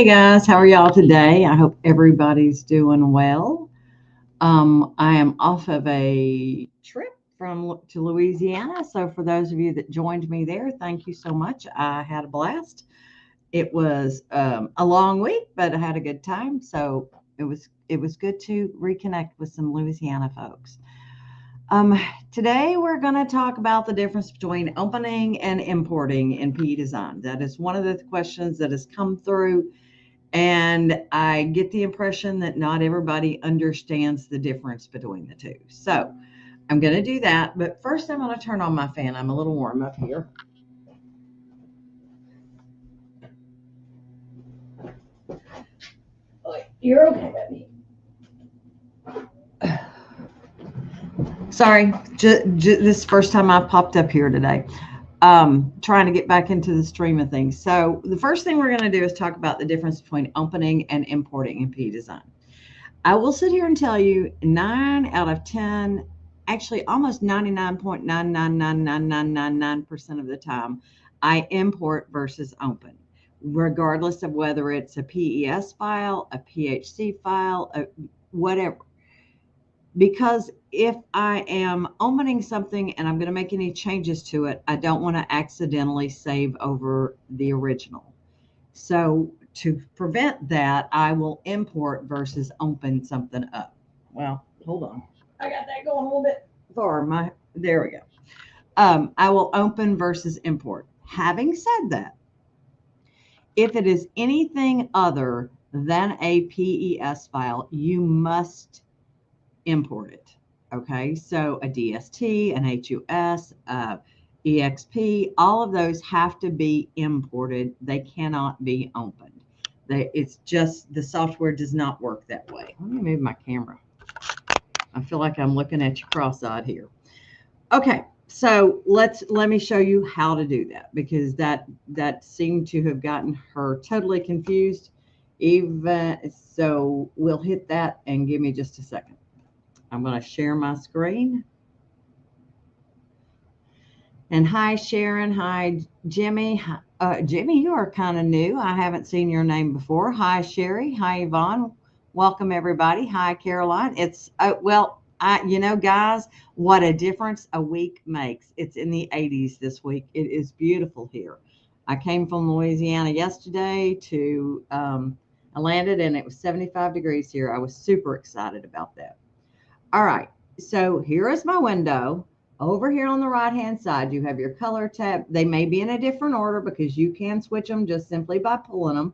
Hey guys, how are y'all today? I hope everybody's doing well. I am off of a trip from to Louisiana, so for those of you that joined me there, thank you so much. I had a blast. It was a long week, but I had a good time, so it was good to reconnect with some Louisiana folks. Um, Today we're going to talk about the difference between opening and importing in PE design. That is one of the questions that has come through, and I get the impression that not everybody understands the difference between the two. So I'm going to do that. But first, I'm going to turn on my fan. I'm a little warm up here. You're okay, baby. Sorry, this is the first time I've popped up here today. Trying to get back into the stream of things. So the first thing we're going to do is talk about the difference between opening and importing in PE design. I will sit here and tell you 9 out of 10, actually almost 99.9999999% of the time, I import versus open, regardless of whether it's a PES file, a PHC file, whatever. Because if I am opening something and I'm going to make any changes to it, I don't want to accidentally save over the original. So to prevent that, I will import versus open something up. Well, hold on. I got that going a little bit far. There we go. I will open versus import. Having said that, if it is anything other than a PES file, you must import it. Okay, so a DST, an HUS, EXP, all of those have to be imported. They cannot be opened. It's just the software does not work that way. Let me move my camera. I feel like I'm looking at you cross-eyed here. Okay, so let me show you how to do that, because that seemed to have gotten her totally confused. Even so, we'll hit that and give me just a second. I'm going to share my screen. And hi, Sharon. Hi, Jimmy. Jimmy, you are kind of new. I haven't seen your name before. Hi, Sherry. Hi, Yvonne. Welcome, everybody. Hi, Caroline. It's, guys, what a difference a week makes. It's in the 80s this week. It is beautiful here. I came from Louisiana yesterday I landed and it was 75 degrees here. I was super excited about that. All right, so here is my window. Over here on the right-hand side, you have your color tab. They may be in a different order because you can switch them just simply by pulling them.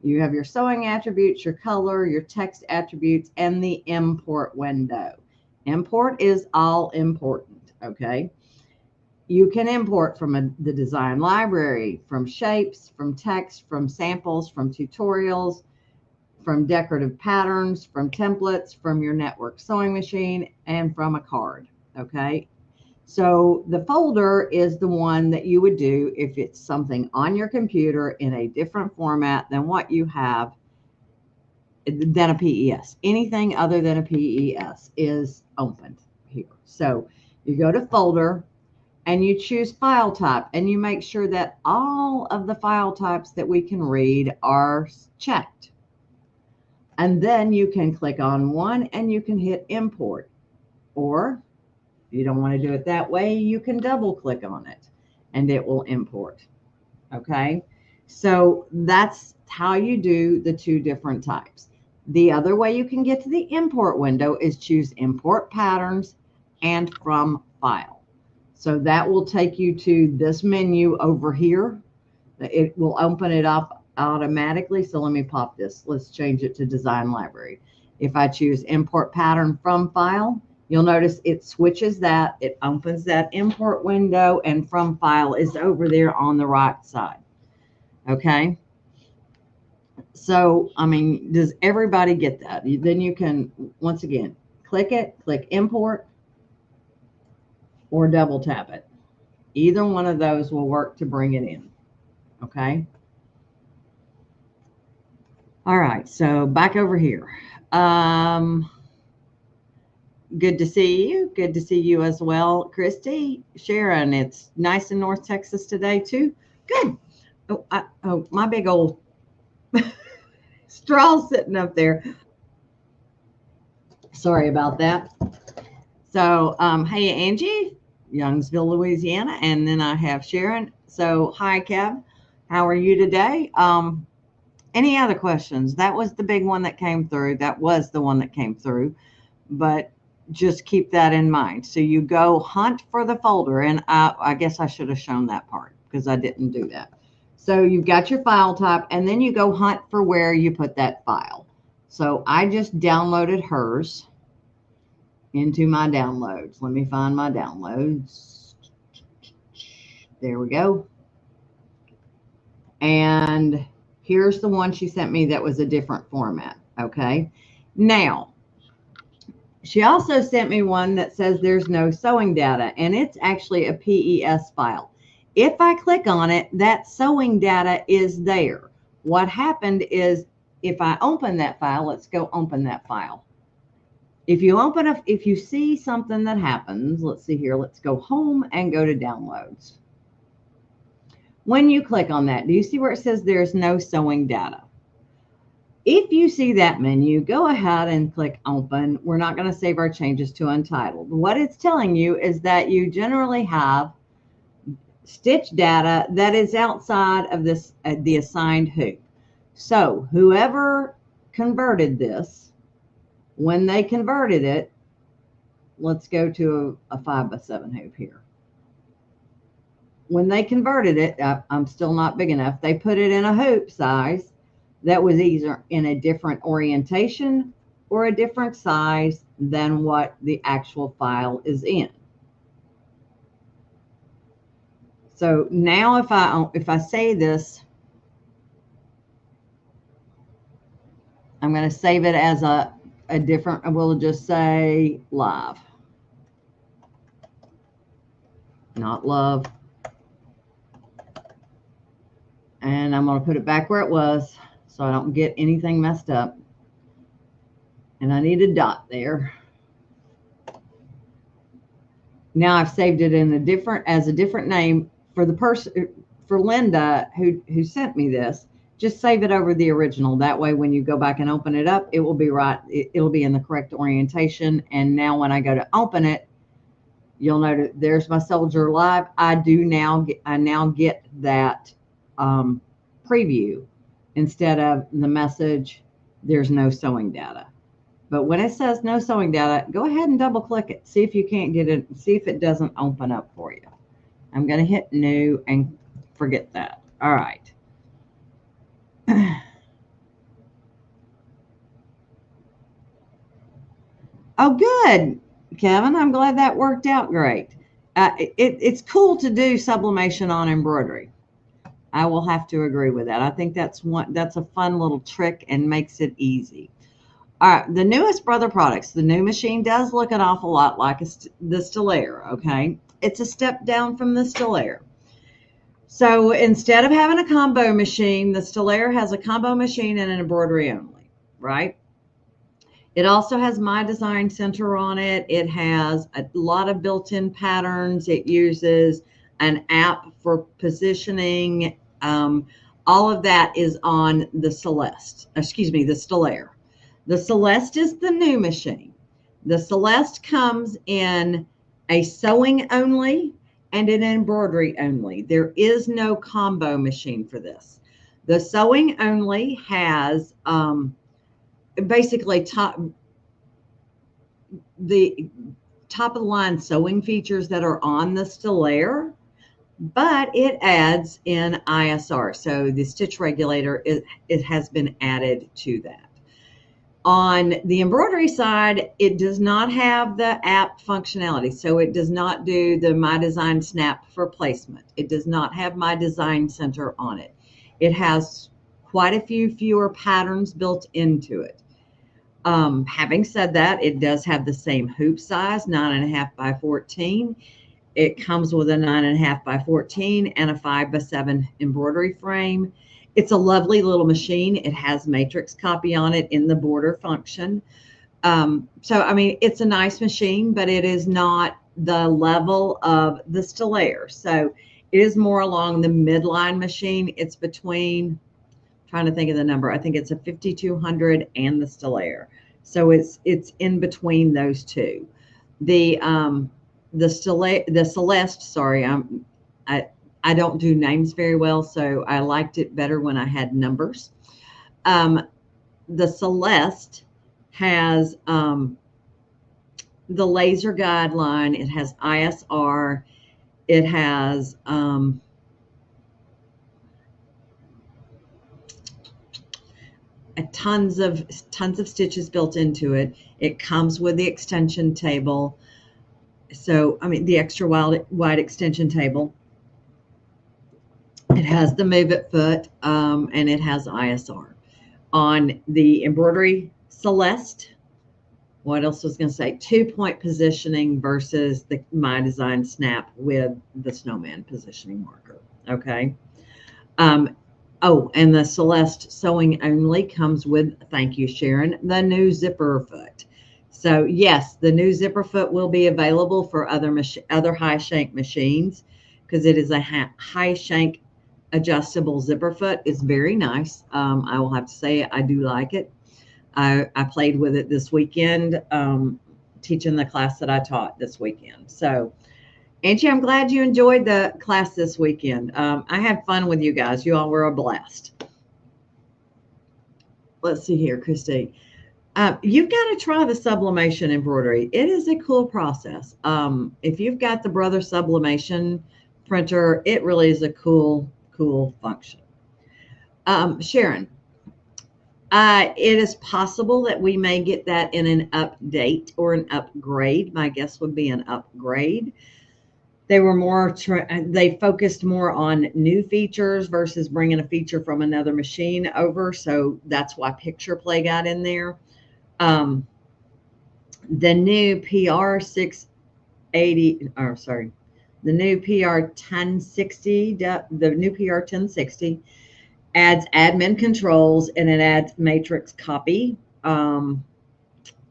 You have your sewing attributes, your color, your text attributes, and the import window. Import is all important, okay? You can import from the design library, from shapes, from text, from samples, from tutorials, from decorative patterns, from templates, from your network sewing machine, and from a card, okay? So the folder is the one that you would do if it's something on your computer in a different format than what you have, than a PES. Anything other than a PES is opened here. So you go to folder and you choose file type, and you make sure that all of the file types that we can read are checked. And then you can click on one and you can hit import. Or if you don't want to do it that way, you can double click on it and it will import. Okay, so that's how you do the two different types. The other way you can get to the import window is choose import patterns and from file. So that will take you to this menu over here. It will open it up automatically. So let me pop this. Let's change it to design library. If I choose import pattern from file, you'll notice it switches that. It opens that import window, and from file is over there on the right side. Okay. So, I mean, does everybody get that? Then you can, once again, click it, click import, or double tap it. Either one of those will work to bring it in. Okay. All right. So back over here. Good to see you. Good to see you as well, Christy. Sharon, it's nice in North Texas today too. Good. Oh, my big old straw sitting up there. Sorry about that. So, hey, Angie, Youngsville, Louisiana. And then I have Sharon. So, hi, Kev. How are you today? Any other questions? That was the big one that came through. That was the one that came through. But just keep that in mind. So you go hunt for the folder. And I guess I should have shown that part because I didn't do that. So you've got your file type, and then you go hunt for where you put that file. So I just downloaded hers into my downloads. Let me find my downloads. There we go. And here's the one she sent me that was a different format. Okay. Now, she also sent me one that says there's no sewing data, and it's actually a PES file. If I click on it, that sewing data is there. What happened is if I open that file, let's go open that file. If you see something that happens, let's see here, let's go home and go to downloads. When you click on that, do you see where it says there's no sewing data? If you see that menu, go ahead and click open. We're not going to save our changes to untitled. What it's telling you is that you generally have stitch data that is outside of this the assigned hoop. So whoever converted this, when they converted it, let's go to a 5x7 hoop here. When they converted it, I'm still not big enough. They put it in a hoop size that was either in a different orientation or a different size than what the actual file is in. So now if I say this, I'm going to save it as a different, we'll just say live, not love. And I'm going to put it back where it was so I don't get anything messed up. And I need a dot there. Now I've saved it in as a different name for the person, for Linda who sent me this. Just save it over the original. That way, when you go back and open it up, it will be right. It'll be in the correct orientation. And now when I go to open it, you'll notice there's my Soldier Live. I now get that preview instead of the message, there's no sewing data. But when it says no sewing data, go ahead and double click it. See if you can't get it. See if it doesn't open up for you. I'm going to hit new and forget that. All right. Oh, good, Kevin. I'm glad that worked out great. It's cool to do sublimation on embroidery. I will have to agree with that. I think that's a fun little trick and makes it easy. All right, the newest Brother products. The new machine does look an awful lot like the Stellaire, okay? It's a step down from the Stellaire. So instead of having a combo machine, the Stellaire has a combo machine and an embroidery only, right? It also has My Design Center on it. It has a lot of built-in patterns. It uses an app for positioning. All of that is on the the Stellaire. The Celeste is the new machine. The Celeste comes in a sewing only and an embroidery only. There is no combo machine for this. The sewing only has basically the top of the line sewing features that are on the Stellaire, but it adds in ISR. So the stitch regulator, it has been added to that. On the embroidery side, it does not have the app functionality. So it does not do the My Design Snap for placement. It does not have My Design Center on it. It has quite a few fewer patterns built into it. Having said that, it does have the same hoop size, 9.5 by 14. It comes with a 9.5 by 14 and a 5x7 embroidery frame. It's a lovely little machine. It has matrix copy on it in the border function. So, I mean, it's a nice machine, but it is not the level of the Stellaire. So it is more along the midline machine. It's between, trying to think of the number. I think it's a 5200 and the Stellaire. So it's in between those two. The Celeste, sorry, I I don't do names very well, so I liked it better when I had numbers. Um, the Celeste has the laser guideline. It has ISR. It has tons of stitches built into it. It comes with the extension table. So I mean the extra wide extension table. It has the move it foot, and it has ISR. On the embroidery Celeste, what else was going to say? 2-point positioning versus the My Design Snap with the snowman positioning marker. Okay. Oh, and the Celeste sewing only comes with, thank you, Sharon, the new zipper foot. So yes, the new zipper foot will be available for other high shank machines because it is a high shank adjustable zipper foot. It's very nice. I will have to say I do like it. I played with it this weekend, teaching the class that I taught this weekend. So, Angie, I'm glad you enjoyed the class this weekend. I had fun with you guys. You all were a blast. Let's see here, Christy. You've got to try the sublimation embroidery. It is a cool process. If you've got the Brother Sublimation printer, it really is a cool function. Sharon, it is possible that we may get that in an update or an upgrade. My guess would be an upgrade. They were they focused more on new features versus bringing a feature from another machine over. So that's why Picture Play got in there. The new PR 680, or sorry, the new PR 1060, the new PR 1060 adds admin controls and it adds matrix copy.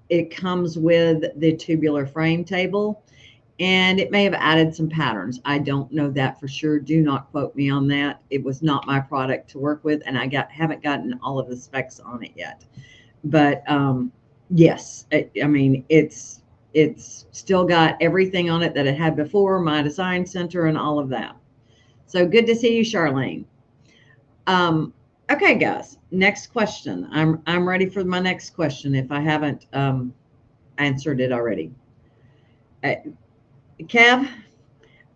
It comes with the tubular frame table. And it may have added some patterns. I don't know that for sure. Do not quote me on that. It was not my product to work with, and I haven't gotten all of the specs on it yet. But yes, I mean it's still got everything on it that it had before, My Design Center, and all of that. So good to see you, Charlene. Okay, guys. Next question. I'm ready for my next question. If I haven't answered it already. Kev,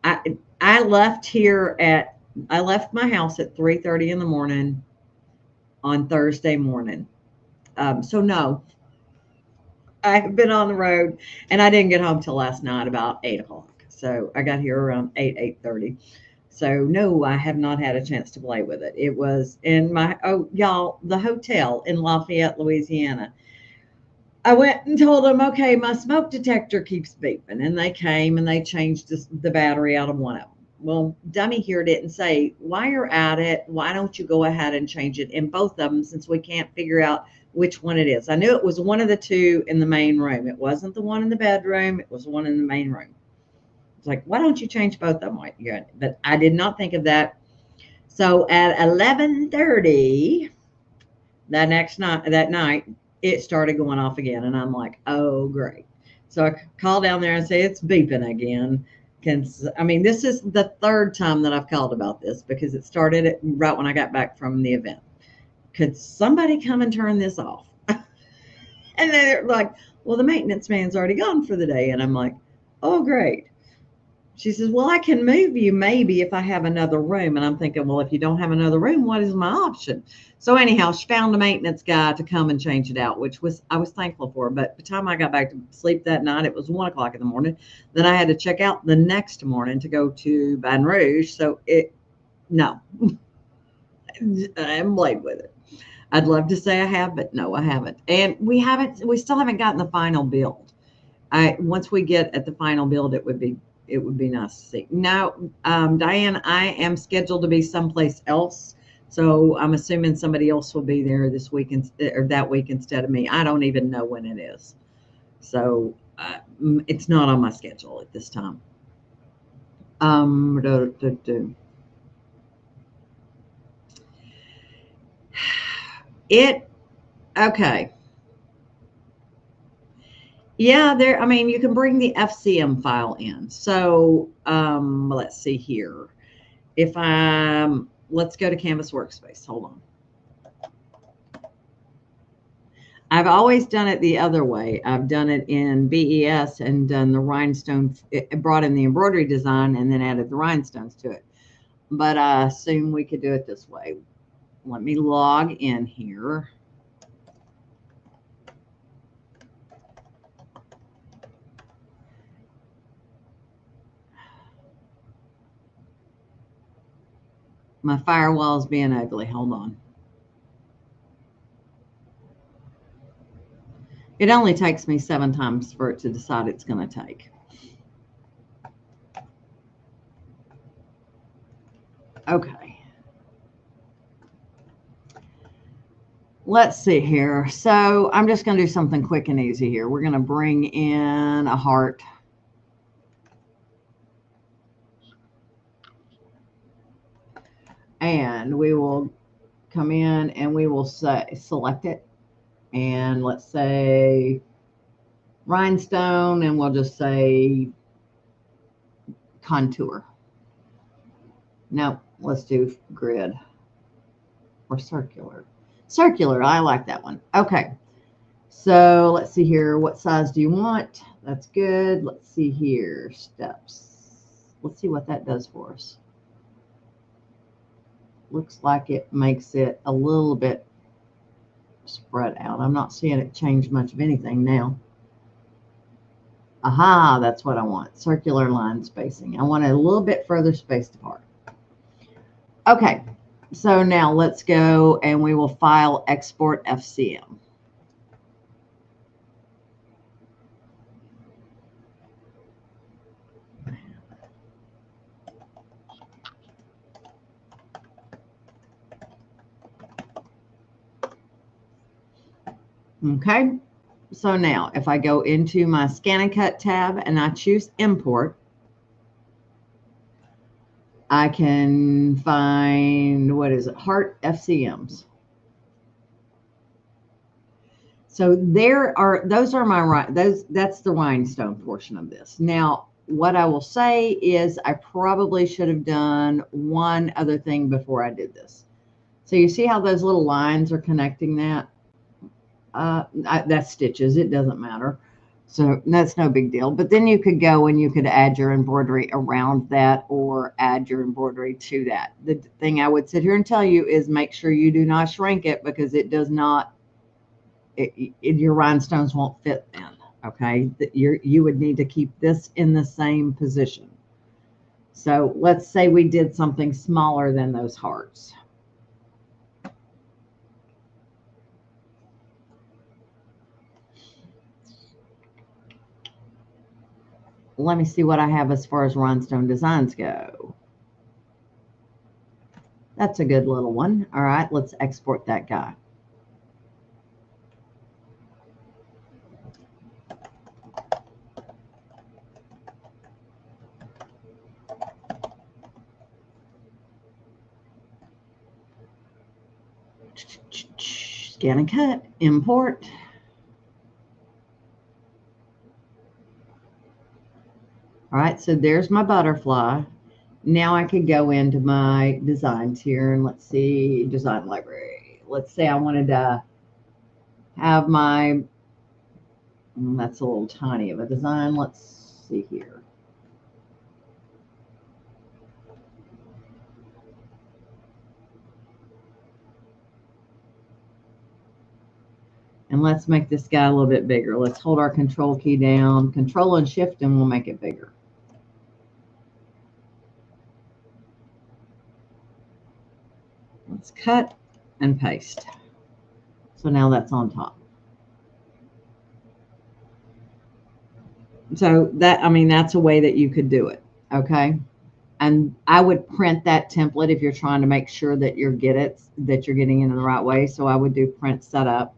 I left my house at 3:30 in the morning on Thursday morning. So no, I have been on the road and I didn't get home till last night about 8 o'clock. So I got here around 8:30. So no, I have not had a chance to play with it. It was in the hotel in Lafayette, Louisiana. I went and told them, okay, my smoke detector keeps beeping. And they came and they changed the battery out of one of them. Well, dummy here didn't say, while you're at it, why don't you go ahead and change it in both of them since we can't figure out which one it is. I knew it was one of the two in the main room. It wasn't the one in the bedroom. It was one in the main room. It's like, why don't you change both of them? But I did not think of that. So at 11:30 that night, it started going off again. And I'm like, oh, great. So I call down there and say, it's beeping again. This is the third time that I've called about this because it started right when I got back from the event. Could somebody come and turn this off? And then they're like, well, the maintenance man's already gone for the day. And I'm like, oh, great. She says, well, I can move you maybe if I have another room. And I'm thinking, well, if you don't have another room, what is my option? So anyhow, she found a maintenance guy to come and change it out, which I was thankful for. But by the time I got back to sleep that night, it was 1 o'clock in the morning. Then I had to check out the next morning to go to Baton Rouge. So no, I haven't played with it. I'd love to say I have, but no, I haven't. And we still haven't gotten the final build. Once we get at the final build, it would be nice to see. Now, Diane, I am scheduled to be someplace else. So I'm assuming somebody else will be there this weekend or that week instead of me. I don't even know when it is. So it's not on my schedule at this time. Okay. Yeah, I mean, you can bring the FCM file in. So let's see here. Let's go to Canvas Workspace. Hold on. I've always done it the other way. I've done it in BES and done the rhinestones, brought in the embroidery design and then added the rhinestones to it. But I assume we could do it this way. Let me log in here. My firewall is being ugly. Hold on. It only takes me 7 times for it to decide it's going to take. Okay. Let's see here. So I'm just going to do something quick and easy here. We're going to bring in a heart. And we will come in and we will select it. And let's say rhinestone, and we'll just say contour. No, let's do grid or circular. Circular, I like that one. Okay, so let's see here. What size do you want? That's good. Let's see here. Steps. Let's see what that does for us. Looks like it makes it a little bit spread out. I'm not seeing it change much of anything now. Aha, that's what I want. Circular line spacing. I want it a little bit further spaced apart. Okay, so now let's go and we will file export FCM. Okay, so now if I go into my Scan and Cut tab and I choose Import, I can find, what is it, Heart FCMs. So those are my, that's the rhinestone portion of this. Now, what I will say is I probably should have done one other thing before I did this. So you see how those little lines are connecting that? That's stitches, it doesn't matter. So that's no big deal. But then you could go and you could add your embroidery around that or add your embroidery to that. The thing I would sit here and tell you is make sure you do not shrink it because it does not, your rhinestones won't fit then. Okay, you would need to keep this in the same position. So let's say we did something smaller than those hearts. Let me see what I have as far as rhinestone designs go. That's a good little one. All right, let's export that guy. Scan and cut, import. All right, so there's my butterfly. Now I could go into my designs here and let's see, design library. Let's say I wanted to have my, that's a little tiny of a design. Let's see here. And let's make this guy a little bit bigger. Let's hold our control key down, control and shift, and we'll make it bigger. Let's cut and paste. So now that's on top. So that, I mean, that's a way that you could do it. Okay. And I would print that template if you're trying to make sure that you're getting in the right way. So I would do print setup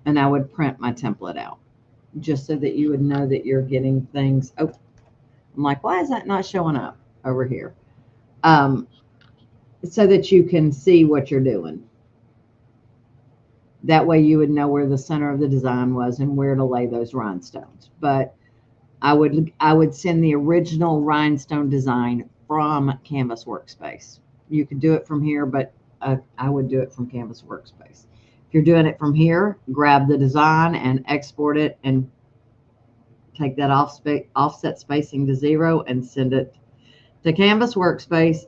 and I would print my template out just so that you would know that you're getting things. Oh, I'm like, why is that not showing up over here? So that you can see what you're doing. That way you would know where the center of the design was and where to lay those rhinestones. But I would send the original rhinestone design from Canvas Workspace. You could do it from here, but I would do it from Canvas Workspace. If you're doing it from here, grab the design and export it and take that offset spacing to 0 and send it to Canvas Workspace.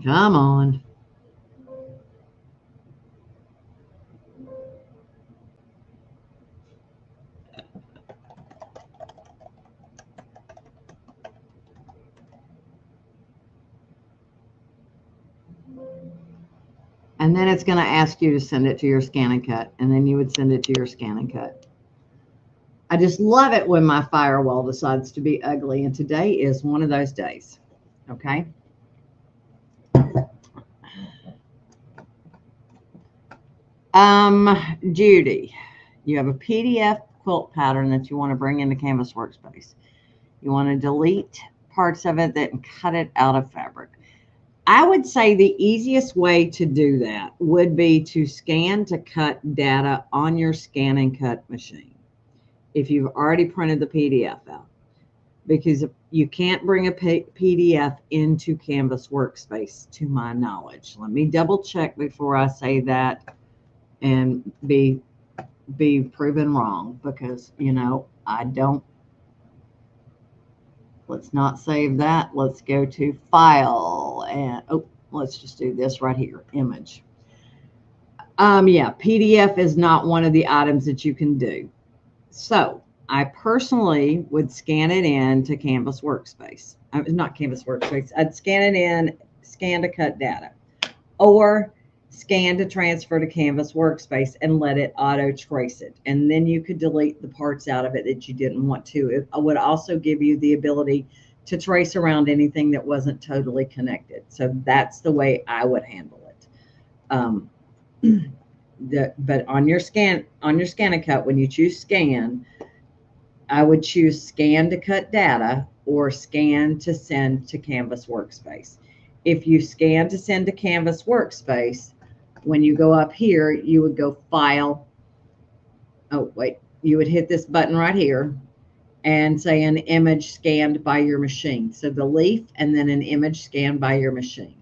Come on. And then it's going to ask you to send it to your Scan and Cut, and then you would send it to your Scan and Cut. I just love it when my firewall decides to be ugly, and today is one of those days. Okay. Judy, you have a PDF quilt pattern that you want to bring into Canvas Workspace. You want to delete parts of it and cut it out of fabric. I would say the easiest way to do that would be to scan to cut data on your Scan and Cut machine if you've already printed the PDF out, because you can't bring a PDF into Canvas Workspace, to my knowledge. Let me double check before I say that and be proven wrong, because, you know, I don't. Let's not save that. Let's go to File, and let's just do this right here, Image. Yeah, PDF is not one of the items that you can do. So I personally would scan it in to Canvas Workspace. Not Canvas Workspace. I'd scan it in, scan to cut data, or scan to transfer to Canvas Workspace and let it auto trace it. And then you could delete the parts out of it that you didn't want to. It would also give you the ability to trace around anything that wasn't totally connected. So that's the way I would handle it. But on your Scan and Cut, when you choose Scan, I would choose Scan to cut data or Scan to send to Canvas Workspace. If you scan to send to Canvas Workspace, when you go up here, you would go File. Oh, wait, you would hit this button right here and say an image scanned by your machine. So the leaf and then an image scanned by your machine.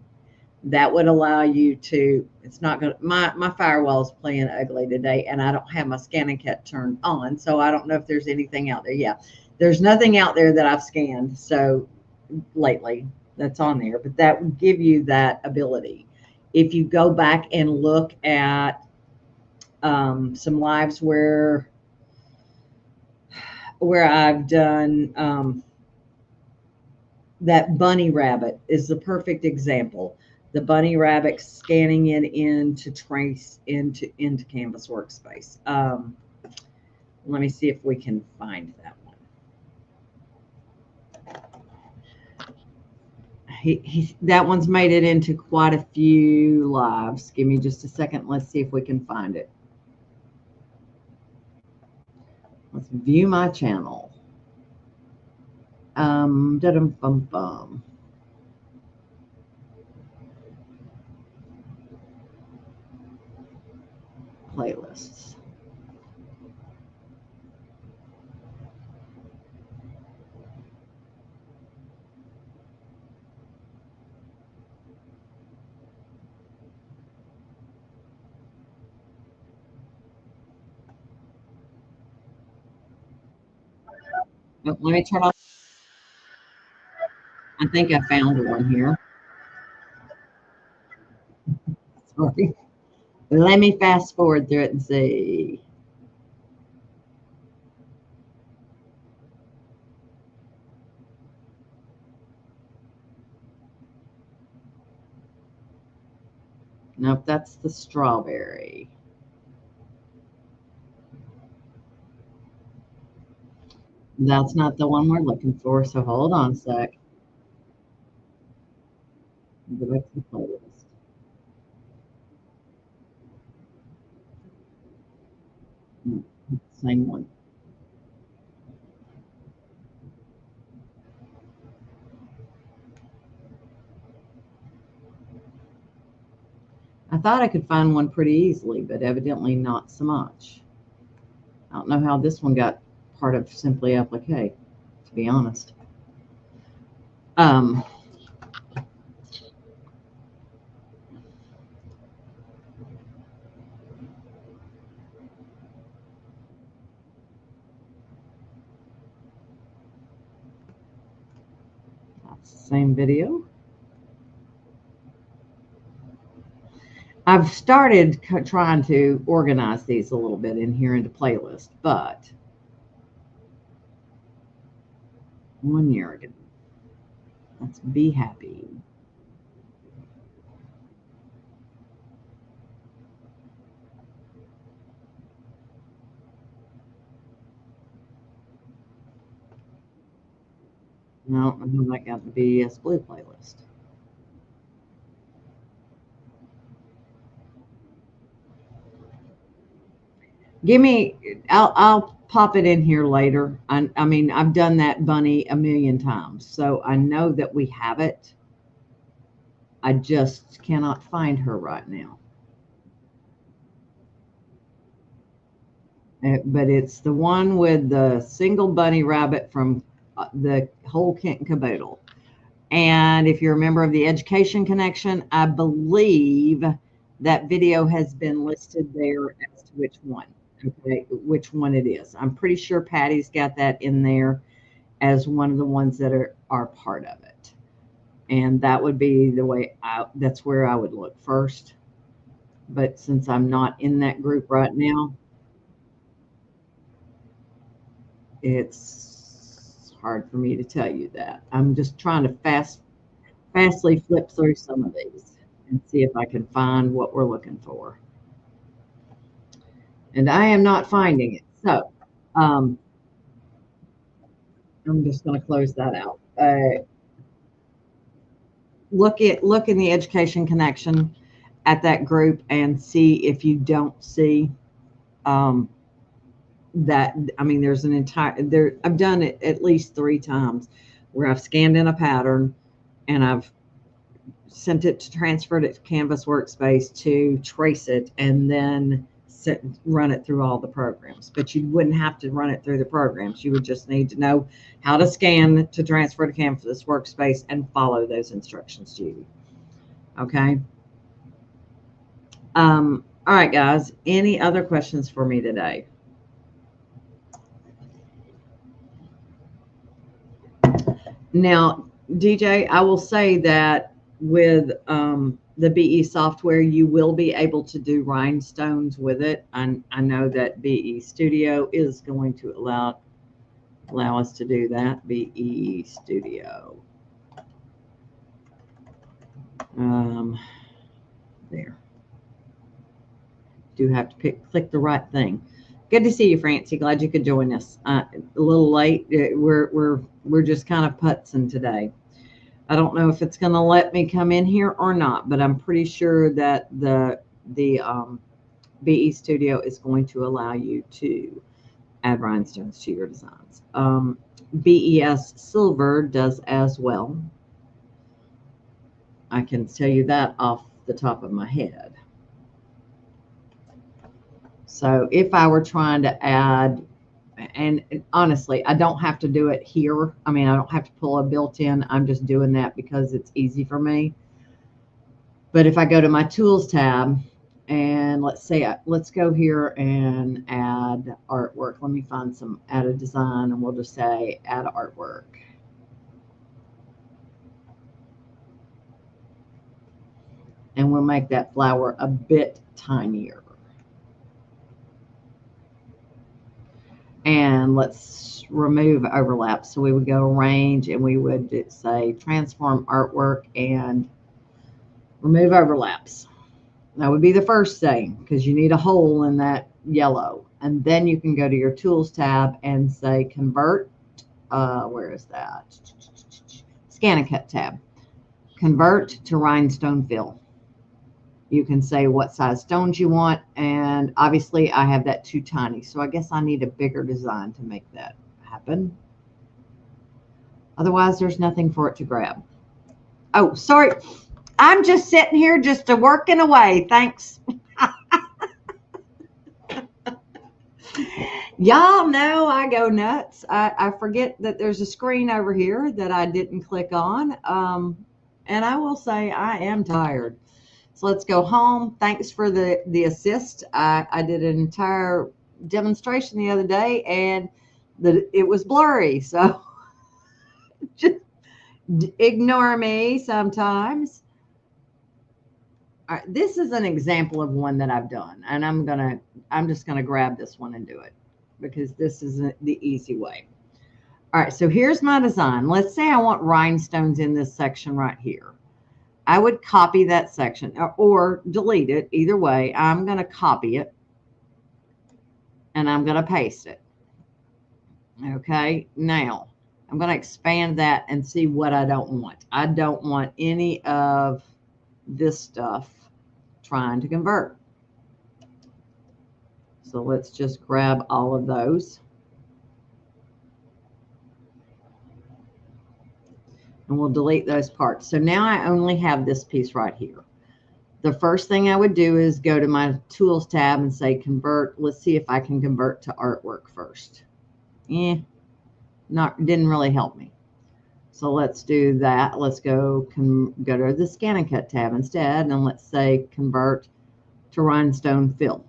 That would allow you to, it's not going to, my firewall is playing ugly today, and I don't have my Scan and Cut turned on, so I don't know if there's anything out there. Yeah, there's nothing out there that I've scanned so lately that's on there, but that would give you that ability. If you go back and look at some lives where I've done that bunny rabbit is the perfect example. The bunny rabbit scanning it in to trace into Canvas Workspace. Let me see if we can find that one. That one's made it into quite a few lives. Give me just a second. Let's see if we can find it. Let's view my channel. Da-dum-bum-bum. Playlists. Let me turn on. I think I found one here. Sorry. Let me fast forward through it and see. Nope, that's the strawberry. That's not the one we're looking for, so hold on a sec. Go back to the playlist. No, same one. I thought I could find one pretty easily, but evidently not so much. I don't know how this one got part of Simply Applique, to be honest. That's the same video. I've started trying to organize these a little bit in here into playlists, but 1 year ago. Let's be happy. No, I haven't got the BES Blue playlist. Give me, I'll pop it in here later. I mean, I've done that bunny a million times, so I know that we have it. I just cannot find her right now. But it's the one with the single bunny rabbit from the whole kit and caboodle. And if you're a member of the Education Connection, I believe that video has been listed there as to which one, okay, which one it is. I'm pretty sure Patty's got that in there as one of the ones that are part of it. And that would be the way that's where I would look first. But since I'm not in that group right now, it's hard for me to tell you that. I'm just trying to fastly flip through some of these and see if I can find what we're looking for. And I am not finding it. So I'm just going to close that out. Look in the Education Connection at that group and see if you don't see that. I mean, there's an entire there. I've done it at least 3 times where I've scanned in a pattern and I've sent it to transferred it to Canvas Workspace to trace it and then run it through all the programs. But you wouldn't have to run it through the programs. You would just need to know how to scan to transfer to Canvas Workspace and follow those instructions, Judy. Okay. All right, guys. Any other questions for me today? Now, DJ, I will say that with the BE software, you will be able to do rhinestones with it. I know that BE Studio is going to allow us to do that. BE Studio. There. Do have to click the right thing. Good to see you, Francie. Glad you could join us. A little late. We're just kind of putzing today. I don't know if it's going to let me come in here or not, but I'm pretty sure that the BE Studio is going to allow you to add rhinestones to your designs. BES Silver does as well. I can tell you that off the top of my head. So if I were trying to add, and honestly, I don't have to do it here. I mean, I don't have to pull a built-in. I'm just doing that because it's easy for me. But if I go to my tools tab and let's go here and add artwork. Let me find add a design, and we'll just say add artwork. And we'll make that flower a bit tinier. And let's remove overlap. So we would go range and we would say transform artwork and remove overlaps. That would be the first thing because you need a hole in that yellow. And then you can go to your tools tab and say convert. Where is that? Scan and cut tab. Convert to rhinestone fill. You can say what size stones you want, and obviously I have that too tiny, so I guess I need a bigger design to make that happen. Otherwise, there's nothing for it to grab. Oh, sorry. I'm just sitting here just working away. Thanks. Y'all know I go nuts. I forget that there's a screen over here that I didn't click on. And I will say I am tired. So let's go home. Thanks for the assist. I did an entire demonstration the other day and it was blurry. So just ignore me sometimes. All right, this is an example of one that I've done, and I'm just gonna grab this one and do it because this is the easy way. All right, so here's my design. Let's say I want rhinestones in this section right here. I would copy that section or delete it. Either way, I'm gonna copy it and I'm gonna paste it. Okay, now I'm gonna expand that and see what I don't want. I don't want any of this stuff trying to convert. So let's just grab all of those. And we'll delete those parts. So now I only have this piece right here. The first thing I would do is go to my tools tab and say convert. Let's see if I can convert to artwork first. Didn't really help me. So let's do that. Let's go to the scan and cut tab instead, and let's say convert to rhinestone fill.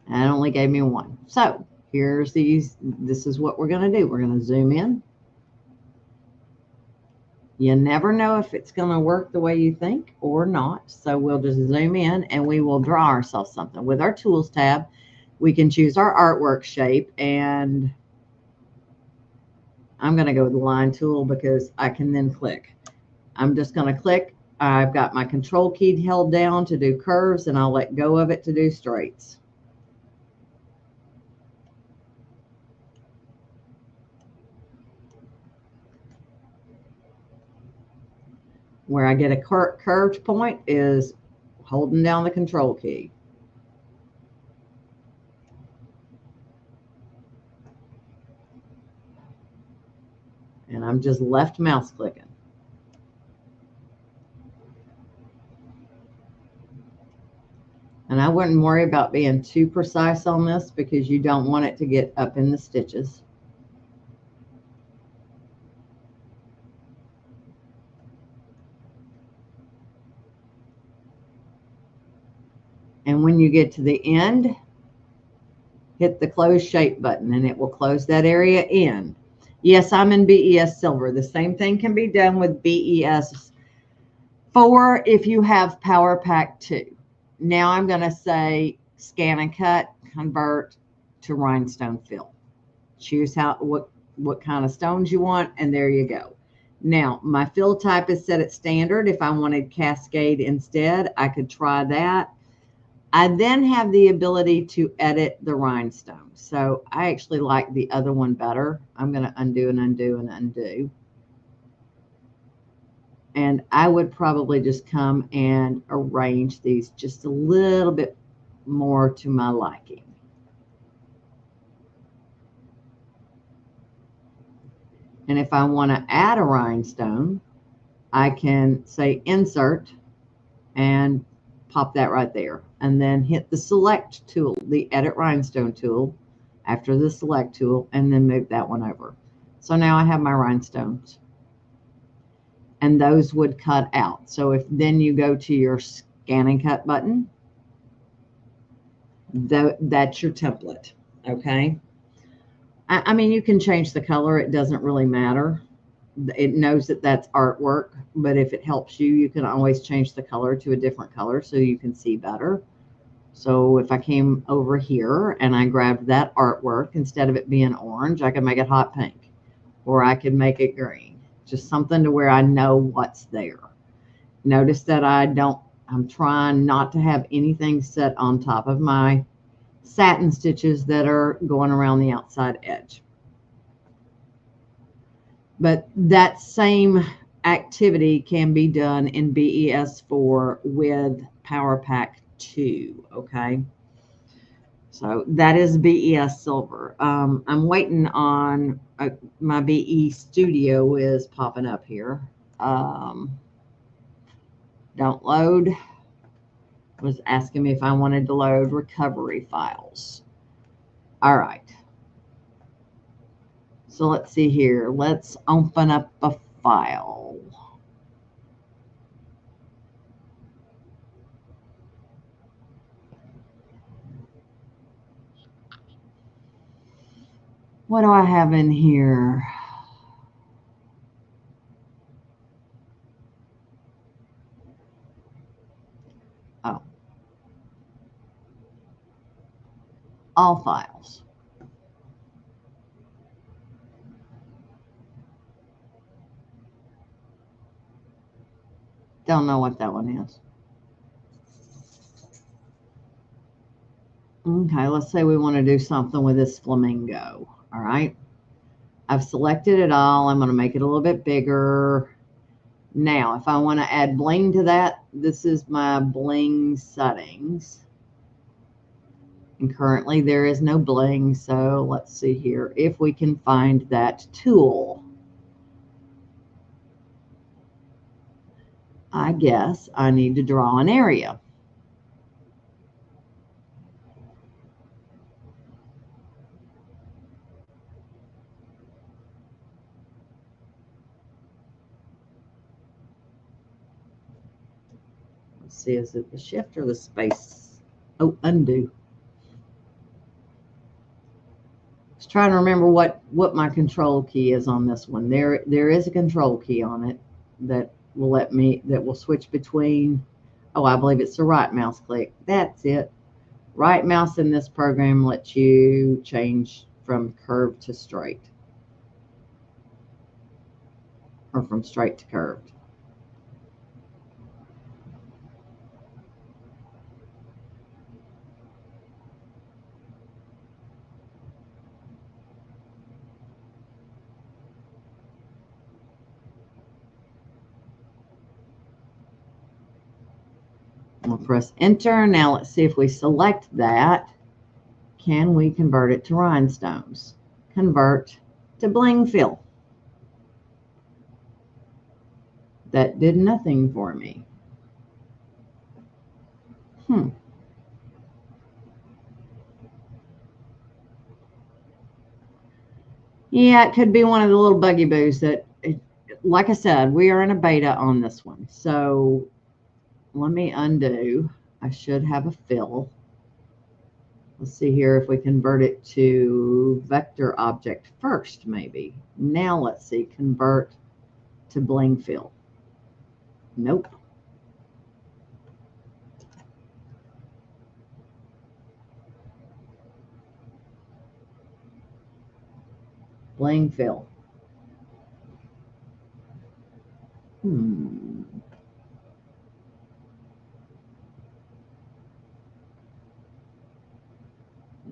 And it only gave me one. So here's these. This is what we're going to do. We're going to zoom in. You never know if it's going to work the way you think or not. So we'll just zoom in and we will draw ourselves something. With our tools tab, we can choose our artwork shape, and I'm going to go with the line tool because I can then click. I'm just going to click. I've got my control key held down to do curves, and I'll let go of it to do straights. Where I get a curved point is holding down the control key. And I'm just left mouse clicking. And I wouldn't worry about being too precise on this because you don't want it to get up in the stitches. And when you get to the end, hit the close shape button and it will close that area in. Yes, I'm in BES Silver. The same thing can be done with BES 4 if you have Power Pack 2. Now I'm going to say scan and cut, convert to rhinestone fill. Choose what kind of stones you want, and there you go. Now, my fill type is set at standard. If I wanted cascade instead, I could try that. I then have the ability to edit the rhinestone. So I actually like the other one better. I'm going to undo and undo and undo. And I would probably just come and arrange these just a little bit more to my liking. And if I want to add a rhinestone, I can say insert and pop that right there. And then hit the select tool, the edit rhinestone tool, after the select tool, and then move that one over. So now I have my rhinestones. And those would cut out. So if then you go to your scan and cut button, that's your template. Okay. I mean, you can change the color. It doesn't really matter. It knows that that's artwork, but if it helps you, you can always change the color to a different color so you can see better. So if I came over here and I grabbed that artwork, instead of it being orange, I could make it hot pink, or I could make it green. Just something to where I know what's there. Notice that I'm trying not to have anything set on top of my satin stitches that are going around the outside edge. But that same activity can be done in BES 4 with Power Pack 2, okay? So that is BES Silver. I'm waiting on my BE Studio is popping up here. Don't load. Was asking me if I wanted to load recovery files. All right. So let's see here. Let's open up a file. What do I have in here? Oh. All files. Don't know what that one is. Okay, let's say we want to do something with this flamingo. All right. I've selected it all. I'm going to make it a little bit bigger. Now, if I want to add bling to that, this is my bling settings. And currently there is no bling. So let's see here if we can find that tool. I guess I need to draw an area. Let's see, is it the shift or the space? Oh, undo. I was trying to remember what my control key is on this one. There is a control key on it that will switch between, oh, I believe it's the right mouse click. That's it. Right mouse in this program lets you change from curved to straight, or from straight to curved. We'll press enter. Now let's see if we select that. Can we convert it to rhinestones? Convert to bling fill. That did nothing for me. Yeah, it could be one of the little buggy boos that, like I said, we are in a beta on this one. So let me undo. I should have a fill. Let's see here if we convert it to vector object first, maybe. Now let's see, convert to bling fill. Nope. Bling fill.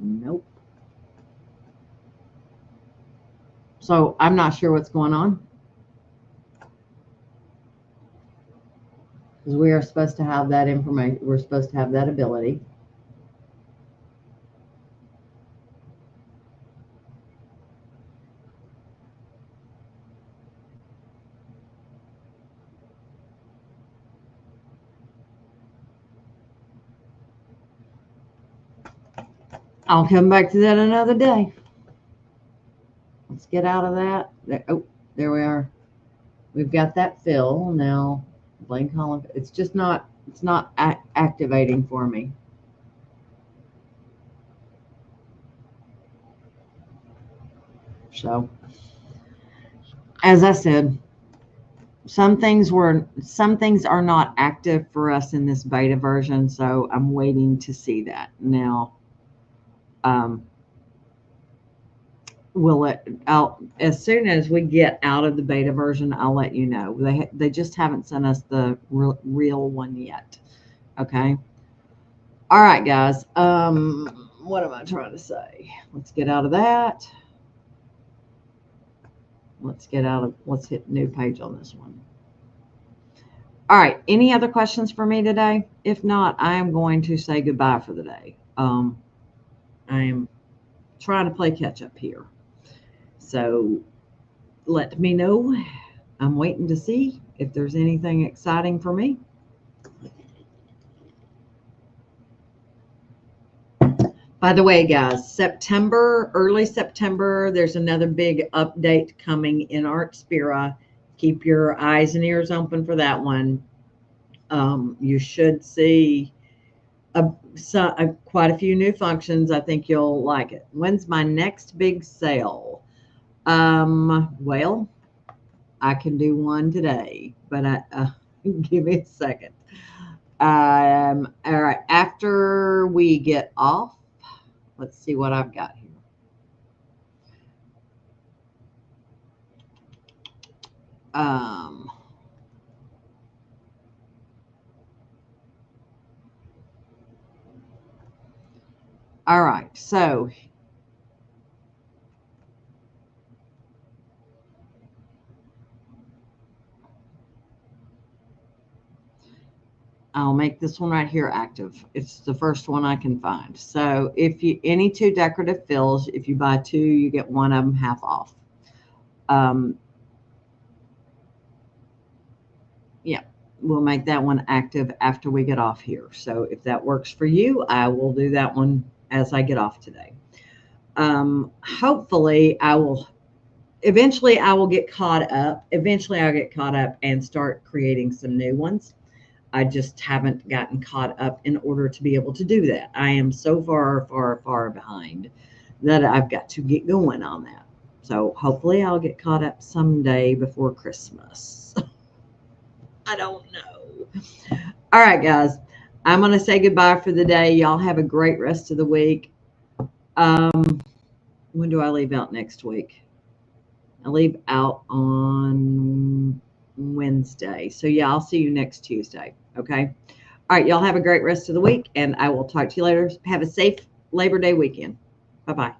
Nope. So I'm not sure what's going on, because we are supposed to have that information. We're supposed to have that ability. I'll come back to that another day. Let's get out of that. Oh, there we are. We've got that fill now. Blank column. It's just not. It's not activating for me. So, as I said, some things are not active for us in this beta version. So I'm waiting to see that now. As soon as we get out of the beta version, I'll let you know. They just haven't sent us the real one yet. Okay. All right, guys. What am I trying to say? Let's get out of that. Let's hit new page on this one. All right. Any other questions for me today? If not, I am going to say goodbye for the day. I am trying to play catch up here. So let me know. I'm waiting to see if there's anything exciting for me. By the way, guys, September, early September, there's another big update coming in Artspira. Keep your eyes and ears open for that one. You should see quite a few new functions. I think you'll like it. When's my next big sale? Well, I can do one today, but give me a second. All right, after we get off, let's see what I've got here. All right, so I'll make this one right here active. It's the first one I can find. So if you, any two decorative fills, if you buy two, you get one of them half off. Yeah, we'll make that one active after we get off here. So if that works for you, I will do that one as I get off today. Hopefully eventually I will get caught up. Eventually I'll get caught up and start creating some new ones. I just haven't gotten caught up in order to be able to do that. I am so far behind that I've got to get going on that. So hopefully I'll get caught up someday before Christmas. I don't know. All right, guys. I'm going to say goodbye for the day. Y'all have a great rest of the week. When do I leave out next week? I leave out on Wednesday. So, yeah, I'll see you next Tuesday. Okay. All right. Y'all have a great rest of the week, and I will talk to you later. Have a safe Labor Day weekend. Bye-bye.